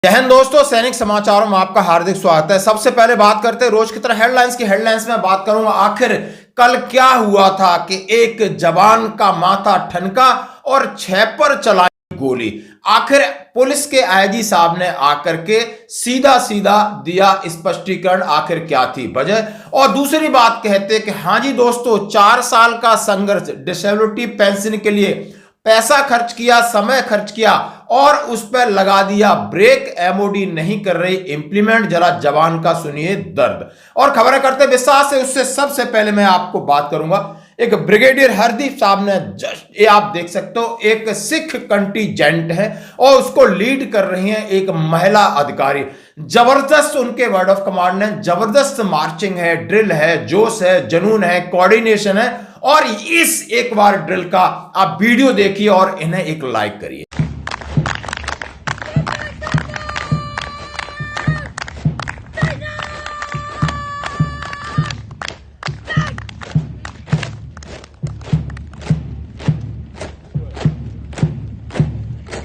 जय हिंद दोस्तों, सैनिक समाचारों में आपका हार्दिक स्वागत है। सबसे पहले बात करते हैं रोज की तरह हेडलाइंस में बात करूंगा आखिर कल क्या हुआ था कि एक जवान का माथा ठनका और 6 पर चलाई गोली। आखिर पुलिस के आईजी साहब ने आकर के सीधा सीधा दिया स्पष्टीकरण, आखिर क्या थी वजह। और दूसरी बात कहते कि हाँ जी दोस्तों, 4 साल का संघर्ष, डिसेबिलिटी पेंशन के लिए पैसा खर्च किया, समय खर्च किया और उस पर लगा दिया ब्रेक। एमओडी नहीं कर रही इंप्लीमेंट। जरा जवान का सुनिए दर्द। और खबरें करते विस्तार से, उससे सबसे पहले मैं आपको बात करूंगा एक ब्रिगेडियर हरदीप साहब ने, जस्ट ये आप देख सकते हो, एक सिख कंटीजेंट है और उसको लीड कर रही है एक महिला अधिकारी। जबरदस्त उनके वर्ड ऑफ कमांड है, जबरदस्त मार्चिंग है, ड्रिल है, जोश है, जुनून है, कोऑर्डिनेशन है। और इस एक बार ड्रिल का आप वीडियो देखिए और इन्हें एक लाइक करिए।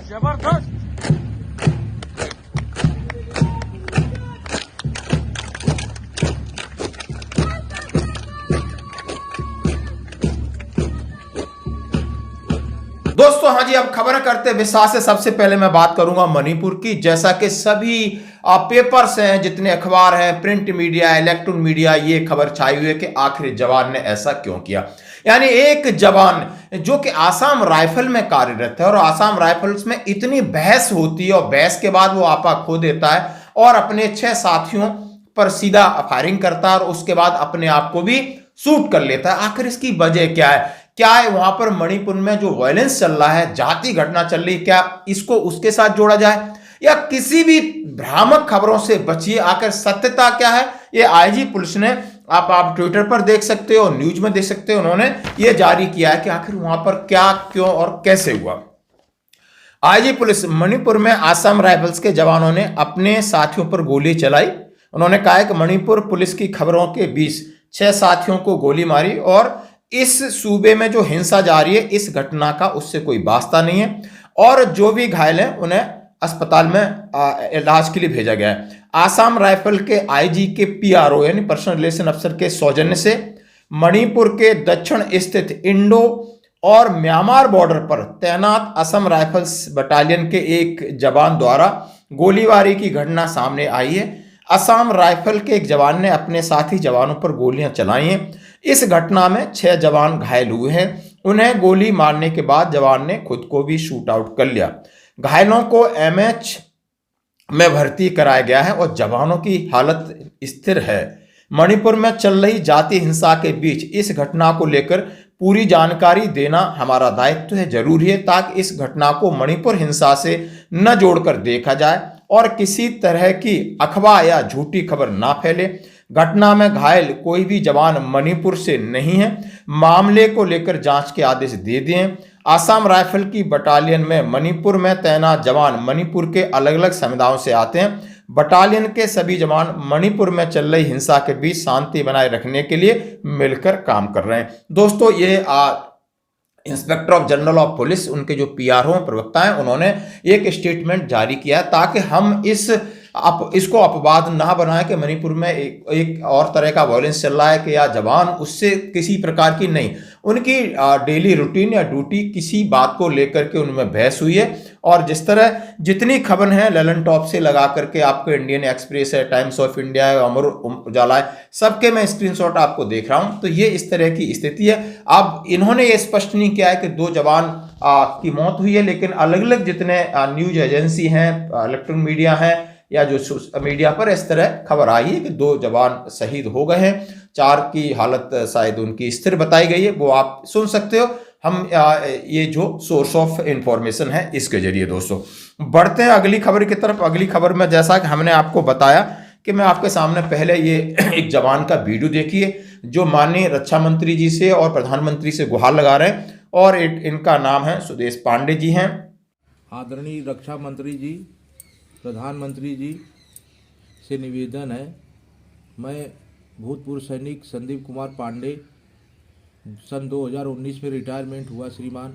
जबरदस्त। दोस्तों हाँ जी, अब खबर करते विस्तार से। सबसे पहले मैं बात करूंगा मणिपुर की। जैसा कि सभी पेपर्स हैं, जितने अखबार हैं, प्रिंट मीडिया, इलेक्ट्रॉनिक मीडिया, ये खबर छाई हुई है कि आखिर जवान ने ऐसा क्यों किया। यानी एक जवान जो कि आसाम राइफल में कार्यरत है और आसाम राइफल्स में इतनी बहस होती है और बहस के बाद वो आपा खो देता है और अपने 6 साथियों पर सीधा फायरिंग करता है और उसके बाद अपने आप को भी शूट कर लेता है। आखिर इसकी वजह क्या है? क्या है वहां पर मणिपुर में जो वायलेंस चल रहा है, जाति घटना चल रही है, क्या इसको उसके साथ जोड़ा जाए या किसी भी भ्रामक खबरों से बचिए। आखिर सत्यता क्या है, ये आईजी पुलिस ने, आप ट्विटर पर देख सकते हो, न्यूज में देख सकते हो, उन्होंने ये जारी किया है कि आखिर वहां पर क्या, क्यों और कैसे हुआ। आईजी पुलिस मणिपुर में आसाम राइफल्स के जवानों ने अपने साथियों पर गोली चलाई। उन्होंने कहा है कि मणिपुर पुलिस की खबरों के बीच 6 साथियों को गोली मारी और इस सूबे में जो हिंसा जारी है, इस घटना का उससे कोई वास्ता नहीं है और जो भी घायल हैं उन्हें अस्पताल में इलाज के लिए भेजा गया है। आसाम राइफल के आईजी के पीआरओ यानी पर्सनल रिलेशन अफसर के सौजन्य से मणिपुर के दक्षिण स्थित इंडो और म्यांमार बॉर्डर पर तैनात असम राइफल्स बटालियन के एक जवान द्वारा गोलीबारी की घटना सामने आई है। असम राइफल के एक जवान ने अपने साथी जवानों पर गोलियां चलाई हैं। इस घटना में 6 जवान घायल हुए हैं। उन्हें गोली मारने के बाद जवान ने खुद को भी शूट आउट कर लिया। घायलों को एमएच में भर्ती कराया गया है और जवानों की हालत स्थिर है। मणिपुर में चल रही जाति हिंसा के बीच इस घटना को लेकर पूरी जानकारी देना हमारा दायित्व है, जरूरी है, ताकि इस घटना को मणिपुर हिंसा से न जोड़कर देखा जाए और किसी तरह की अफवाह या झूठी खबर ना फैले। घटना में घायल कोई भी जवान मणिपुर से नहीं है। मामले को लेकर जांच के आदेश दे दिए। आसाम राइफल की बटालियन में मणिपुर में तैनात जवान मणिपुर के अलग अलग समुदायों से आते हैं। बटालियन के सभी जवान मणिपुर में चल रही हिंसा के बीच शांति बनाए रखने के लिए मिलकर काम कर रहे हैं। दोस्तों ये inspector of general of police, उनके जो पीआरओ प्रवक्ता हैं, उन्होंने एक स्टेटमेंट जारी किया ताकि हम इसको अपवाद ना बनाए कि मणिपुर में एक और तरह का वायलेंस चल रहा है कि या जवान उससे किसी प्रकार की नहीं, उनकी डेली रूटीन या ड्यूटी, किसी बात को लेकर के उनमें बहस हुई है। और जिस तरह जितनी खबर है ललन टॉप से लगा करके आपको इंडियन एक्सप्रेस है, टाइम्स ऑफ इंडिया है, अमर उजाला है, सबके मैं स्क्रीनशॉट आपको देख रहा हूं। तो ये इस तरह की स्थिति है। अब इन्होंने ये स्पष्ट नहीं किया है कि 2 जवान की मौत हुई है, लेकिन अलग अलग जितने न्यूज एजेंसी हैं, इलेक्ट्रॉनिक मीडिया है या जो मीडिया पर इस तरह खबर आई है कि 2 जवान शहीद हो गए हैं, 4 की हालत शायद उनकी स्थिर बताई गई है, वो आप सुन सकते हो। हम ये जो सोर्स ऑफ इंफॉर्मेशन है इसके जरिए। दोस्तों बढ़ते हैं अगली खबर की तरफ। अगली खबर में जैसा कि हमने आपको बताया कि मैं आपके सामने पहले ये एक जवान का वीडियो देखिए जो माननीय रक्षा मंत्री जी से और प्रधानमंत्री से गुहार लगा रहे हैं और इनका नाम है सुदेश पांडे जी हैं। आदरणीय रक्षा मंत्री जी, प्रधानमंत्री जी से निवेदन है, मैं भूतपूर्व सैनिक संदीप कुमार पांडे सन 2019 में रिटायरमेंट हुआ श्रीमान।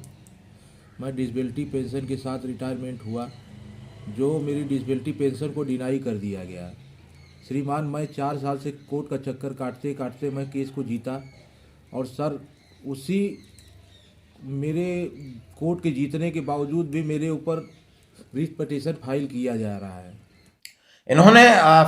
मैं डिसेबिलिटी पेंशन के साथ रिटायरमेंट हुआ। जो मेरी डिसेबिलिटी पेंशन को डिनाई कर दिया गया। श्रीमान, मैं 4 साल से कोर्ट का चक्कर काटते काटते मैं केस को जीता, और सर उसी मेरे कोर्ट के जीतने के बावजूद भी मेरे ऊपर रिट पिटीशन फाइल किया जा रहा है। इन्होंने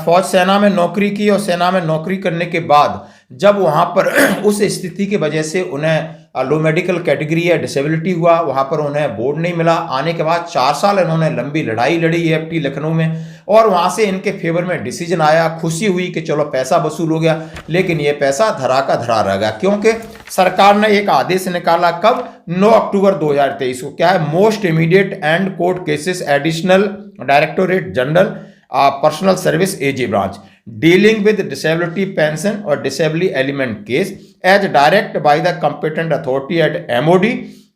फौज सेना में नौकरी की और सेना में नौकरी करने के बाद जब वहां पर उस स्थिति की वजह से उन्हें लो मेडिकल कैटेगरी या डिसेबिलिटी हुआ, वहां पर उन्हें बोर्ड नहीं मिला। आने के बाद 4 साल इन्होंने लंबी लड़ाई लड़ी एएफटी लखनऊ में, और वहां से इनके फेवर में डिसीजन आया। खुशी हुई कि चलो पैसा वसूल हो गया, लेकिन ये पैसा धरा का धरा रह गया, क्योंकि सरकार ने एक आदेश निकाला कब, 9 अक्टूबर 2023 को। क्या है, most immediate and court cases additional directorate general personal service AG branch dealing with disability pension और disability element case as directed by the competent authority at MOD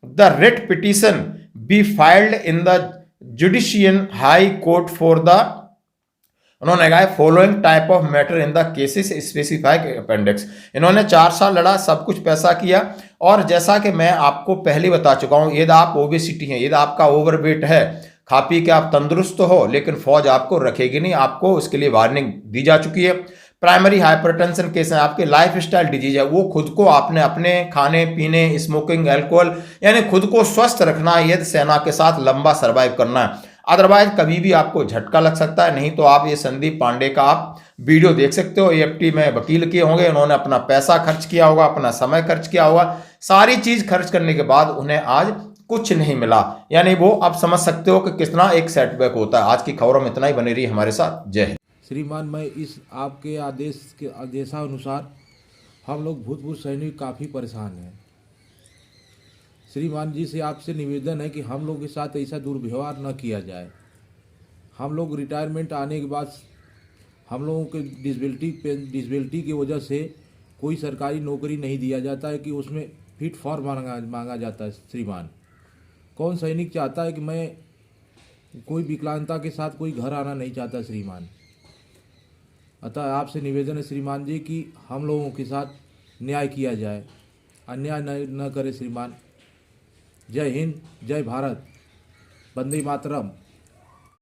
the writ petition be filed in the judicial high court for the, उन्होंने कहा following type of matter in the cases specified appendix. इन्होंने 4 साल लड़ा, सब कुछ पैसा किया, और जैसा कि मैं आपको पहले बता चुका हूं, यदि आप ओबेसिटी हैं, यदि आपका ओवरवेट है, खा पी के आप तंदुरुस्त हो, लेकिन फौज आपको रखेगी नहीं, आपको उसके लिए वार्निंग दी जा चुकी है। प्राइमरी हाइपरटेंशन केस है, आपके लाइफ स्टाइल डिजीज है, वो खुद को आपने अपने खाने पीने, स्मोकिंग, अल्कोहल, यानी खुद को स्वस्थ रखना है यदि सेना के साथ लंबा सर्वाइव करना है। अदरवाइज कभी भी आपको झटका लग सकता है। नहीं तो आप ये संदीप पांडे का आप वीडियो देख सकते हो, एएफटी में वकील किए होंगे, उन्होंने अपना पैसा खर्च किया होगा, अपना समय खर्च किया होगा, सारी चीज खर्च करने के बाद उन्हें आज कुछ नहीं मिला। यानी वो आप समझ सकते हो कि कितना एक सेटबैक होता है। आज की खबरों में इतना ही, बने रही हमारे साथ। जय हिंद। श्रीमान, मैं इस आपके आदेश के आदेशानुसार हम लोग भूतपूर्व सैनिक काफ़ी परेशान हैं। श्रीमान जी से आपसे निवेदन है कि हम लोग के साथ ऐसा दुर्व्यवहार न किया जाए। हम लोग रिटायरमेंट आने के बाद हम लोगों के डिसेबिलिटी की वजह से कोई सरकारी नौकरी नहीं दिया जाता है कि उसमें फिट फॉर मांगा जाता है। श्रीमान, कौन सैनिक चाहता है कि मैं कोई विकलांगता के साथ कोई घर आना नहीं चाहता श्रीमान। अतः आपसे निवेदन है श्रीमान जी कि हम लोगों के साथ न्याय किया जाए, अन्याय न करे श्रीमान। जय हिंद, जय भारत, वंदे मातरम।